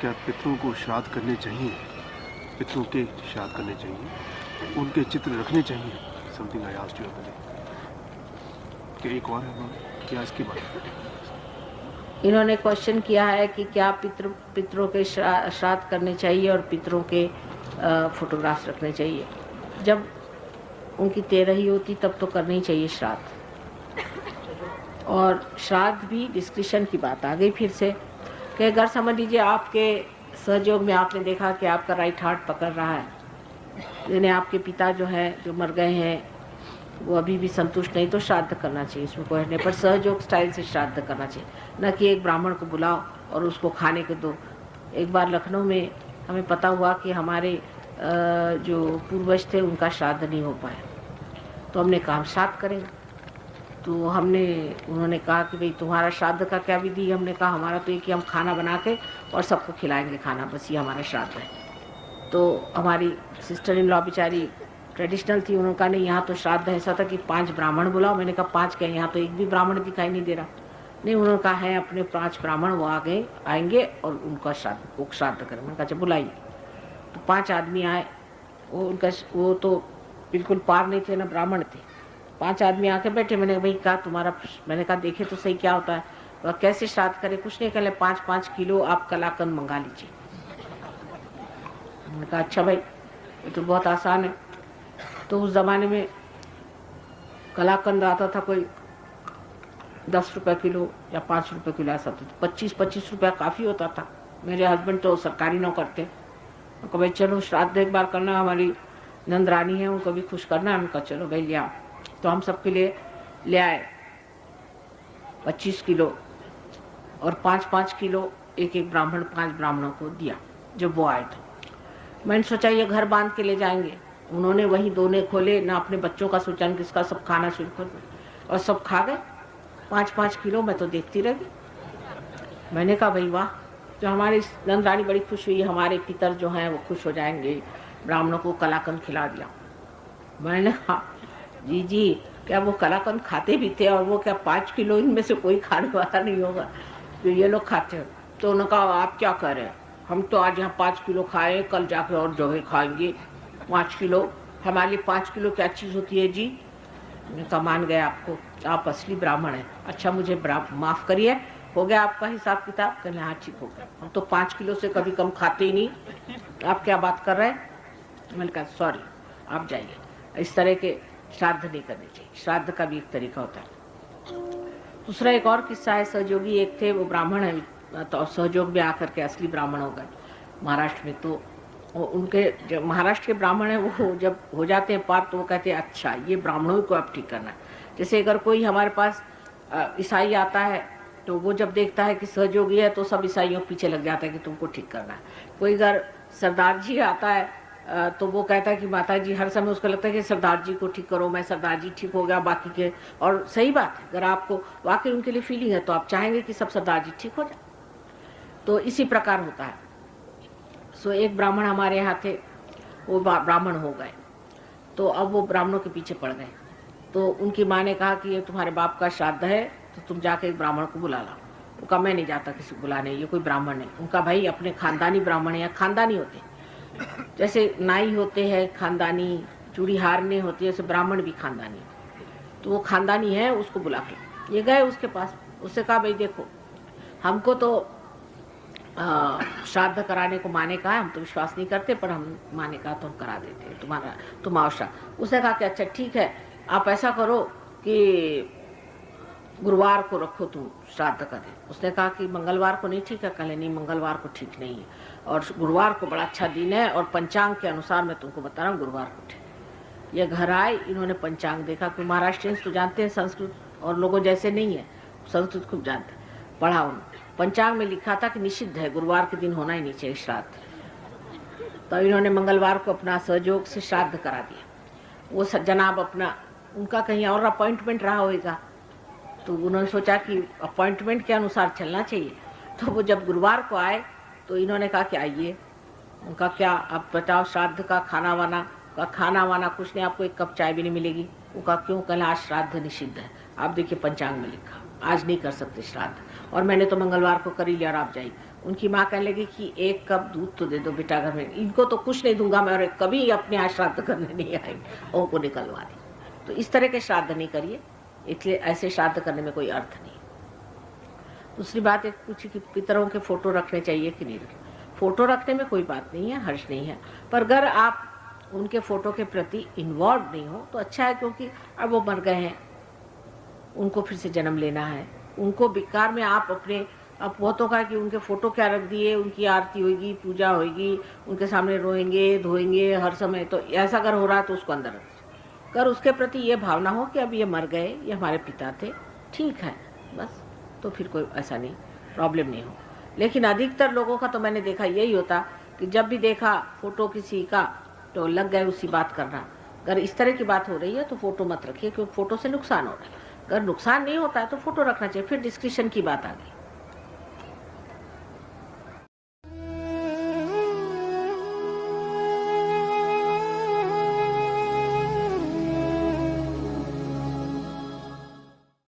क्या पितरों को श्राद्ध करने चाहिए? पितरों के श्राद्ध करने चाहिए, उनके चित्र रखने चाहिए? समथिंग आई आस्क्ड यू कि एक और है क्या इसके बारे में? इन्होंने क्वेश्चन किया है कि क्या पितरों के श्राद्ध करने चाहिए और पितरों के फोटोग्राफ्स रखने चाहिए। जब उनकी तेरही होती तब तो करना ही चाहिए श्राद्ध। और श्राद्ध भी डिस्क्रिप्शन की बात आ गई फिर से कि अगर समझ लीजिए आपके सहयोग में आपने देखा कि आपका राइट हार्ट पकड़ रहा है, यानी आपके पिता जो है जो मर गए हैं वो अभी भी संतुष्ट नहीं, तो श्राद्ध करना चाहिए, इसमें कोई नहीं, पर सहयोग स्टाइल से श्राद्ध करना चाहिए, न कि एक ब्राह्मण को बुलाओ और उसको खाने को दो। एक बार लखनऊ में हमें पता हुआ कि हमारे जो पूर्वज थे उनका श्राद्ध नहीं हो पाया, तो हमने कहा हम श्राद्ध करेंगे। तो उन्होंने कहा कि भाई तुम्हारा श्राद्ध का क्या विधि? हमने कहा हमारा तो ये कि हम खाना बना के और सबको खिलाएंगे खाना, बस ये हमारा श्राद्ध है। तो हमारी सिस्टर इन लॉ बेचारी ट्रेडिशनल थी, उन्होंने कहा नहीं यहाँ तो श्राद्ध ऐसा था कि 5 ब्राह्मण बुलाओ। मैंने कहा 5 क्या, यहाँ तो एक भी ब्राह्मण दिखाई नहीं दे रहा। नहीं, उन्होंने कहा है अपने 5 ब्राह्मण वो आएंगे और उनका श्राद्ध करें। मैंने कहा अच्छा बुलाइए। तो 5 आदमी आए, वो तो बिल्कुल पार नहीं थे, ना ब्राह्मण थे। 5 आदमी आके बैठे। मैंने कहा देखे तो सही क्या होता है, वह कैसे श्राद्ध करे? कुछ नहीं, कहले 5-5 किलो आप कलाकंद मंगा लीजिए। मैंने कहा अच्छा भाई ये तो बहुत आसान है। तो उस जमाने में कलाकंद आता था कोई 10 रुपए किलो या 5 रुपए किलो ऐसा था। 25-25 रुपया काफी होता था। मेरे हस्बैंड तो सरकारी नौकर थे। उनको भाई चलो श्राद्ध एक बार करना, हमारी नंदरानी है उनको भी खुश करना है। उनका चलो भाई ले आओ। तो हम सबके लिए ले आए 25 किलो और 5-5 किलो एक ब्राह्मण 5 ब्राह्मणों को दिया जब वो आए। तो मैंने सोचा ये घर बांध के ले जाएंगे। उन्होंने वही दोने खोले, ना अपने बच्चों का सोचा न किसका, सब खाना शुरू कर दिया और सब खा गए 5-5 किलो। मैं तो देखती रह गई। मैंने कहा भाई वाह। तो हमारी नंदरानी बड़ी खुश हुई, हमारे पितर जो हैं वो खुश हो जाएंगे, ब्राह्मणों को कलाकंद खिला दिया। मैंने कहा जी क्या वो कलाकंद खाते भी थे? और वो क्या 5 किलो इनमें से कोई खाने वाला नहीं होगा जो ये लोग खाते हैं? तो उन्होंने कहा आप क्या कह रहे हैं, हम तो आज यहाँ 5 किलो खाए, कल जाके और जगह खाएंगे 5 किलो। हमारे लिए 5 किलो क्या चीज़ होती है जी? मैंने कहा मान गए आपको, आप असली ब्राह्मण हैं। अच्छा मुझे माफ़ करिए, हो गया आपका हिसाब किताब? कहने हाँ ठीक हो गया, हम तो 5 किलो से कभी कम खाते ही नहीं, आप क्या बात कर रहे हैं? मैंने कहा सॉरी आप जाइए, इस तरह के श्राद्ध नहीं करने चाहिए। श्राद्ध का भी एक तरीका होता है। दूसरा एक और किस्सा है। सहयोगी एक थे, वो ब्राह्मण है, तो सहयोग में आकर के असली ब्राह्मण हो गए महाराष्ट्र में। तो उनके जो महाराष्ट्र के ब्राह्मण है वो जब हो जाते हैं पार, तो वो कहते हैं अच्छा ये ब्राह्मणों को अब ठीक करना है। जैसे अगर कोई हमारे पास ईसाई आता है तो वो जब देखता है कि सहयोगी है तो सब ईसाइयों के पीछे लग जाता है कि तुमको ठीक करना है। कोई अगर सरदार जी आता है तो वो कहता है कि माता जी, हर समय उसको लगता है कि सरदार जी को ठीक करो, मैं सरदार जी ठीक हो गया बाकी के। और सही बात है, अगर आपको वाकई उनके लिए फीलिंग है तो आप चाहेंगे कि सब सरदार जी ठीक हो जाए। तो इसी प्रकार होता है। सो एक ब्राह्मण हमारे यहाँ थे, वो ब्राह्मण हो गए, तो अब वो ब्राह्मणों के पीछे पड़ गए। तो उनकी माँ ने कहा कि ये तुम्हारे बाप का श्राद्ध है तो तुम जाके एक ब्राह्मण को बुला लाओ। वो कहा मैं नहीं जाता किसी को बुलाने, ये कोई ब्राह्मण नहीं। उनका भाई अपने खानदानी ब्राह्मण या खानदानी होते, जैसे नाई होते हैं खानदानी, चूड़ी हारने होती है, जैसे ब्राह्मण भी खानदानी। तो वो खानदानी है, उसको बुला के ये गए उसके पास। उससे कहा भाई देखो हमको तो श्राद्ध कराने को माने कहा, हम तो विश्वास नहीं करते, पर हम माने कहा तो हम करा देते हैं तुम आओ श्राद्ध। उसने कहा कि अच्छा ठीक है, आप ऐसा करो कि गुरुवार को रखो तुम श्राद्ध का दिन। उसने कहा कि मंगलवार को नहीं ठीक है? कहले नहीं मंगलवार को ठीक नहीं है, और गुरुवार को बड़ा अच्छा दिन है, और पंचांग के अनुसार मैं तुमको बता रहा हूँ गुरुवार को ठीक। ये घर आए, इन्होंने पंचांग देखा, कि महाराष्ट्रियंस तो जानते हैं संस्कृत, और लोगों जैसे नहीं है, संस्कृत खूब जानते। पढ़ा उन्होंने, पंचांग में लिखा था कि निषिद्ध है, गुरुवार के दिन होना ही नहीं चाहिए श्राद्ध। तो इन्होंने मंगलवार को अपना सहयोग से श्राद्ध करा दिया। वो जनाब अपना, उनका कहीं और अपॉइंटमेंट रहा होगा, तो उन्होंने सोचा कि अपॉइंटमेंट के अनुसार चलना चाहिए। तो वो जब गुरुवार को आए तो इन्होंने कहा कि आइए। उनका क्या आप बताओ श्राद्ध का खाना वाना कुछ नहीं, आपको एक कप चाय भी नहीं मिलेगी। वो कहा क्यों? कल आज श्राद्ध निषिद्ध है, आप देखिए पंचांग में लिखा आज नहीं कर सकते श्राद्ध, और मैंने तो मंगलवार को कर ही लिया और आप जाइए। उनकी माँ कहने लगी कि 1 कप दूध तो दे दो बेटा घर में, इनको तो कुछ नहीं दूंगा मैं, और कभी अपने यहाँ श्राद्ध करने नहीं आएंगे, उनको निकलवा दी। तो इस तरह के श्राद्ध नहीं करिए, इसलिए ऐसे श्राद्ध करने में कोई अर्थ नहीं। दूसरी बात एक पूछी कि पितरों के फोटो रखने चाहिए कि नहीं रखने। फोटो रखने में कोई बात नहीं है, हर्ष नहीं है, पर अगर आप उनके फोटो के प्रति इन्वॉल्व नहीं हो तो अच्छा है, क्योंकि अब वो मर गए हैं, उनको फिर से जन्म लेना है, उनको बेकार में आप अपने, अब बहुतों का कि उनके फोटो क्या रख दिए, उनकी आरती होगी, पूजा होगी, उनके सामने रोएंगे धोएंगे हर समय, तो ऐसा अगर हो रहा है तो उसको अंदर रख, अगर उसके प्रति ये भावना हो कि अब ये मर गए, ये हमारे पिता थे, ठीक है बस, तो फिर कोई ऐसा नहीं, प्रॉब्लम नहीं हो। लेकिन अधिकतर लोगों का तो मैंने देखा यही होता कि जब भी देखा फोटो किसी का तो लग गए उसी बात करना। अगर इस तरह की बात हो रही है तो फोटो मत रखिए, क्योंकि फोटो से नुकसान हो रहा है। अगर नुकसान नहीं होता है तो फोटो रखना चाहिए। फिर डिस्कशन की बात आ गई।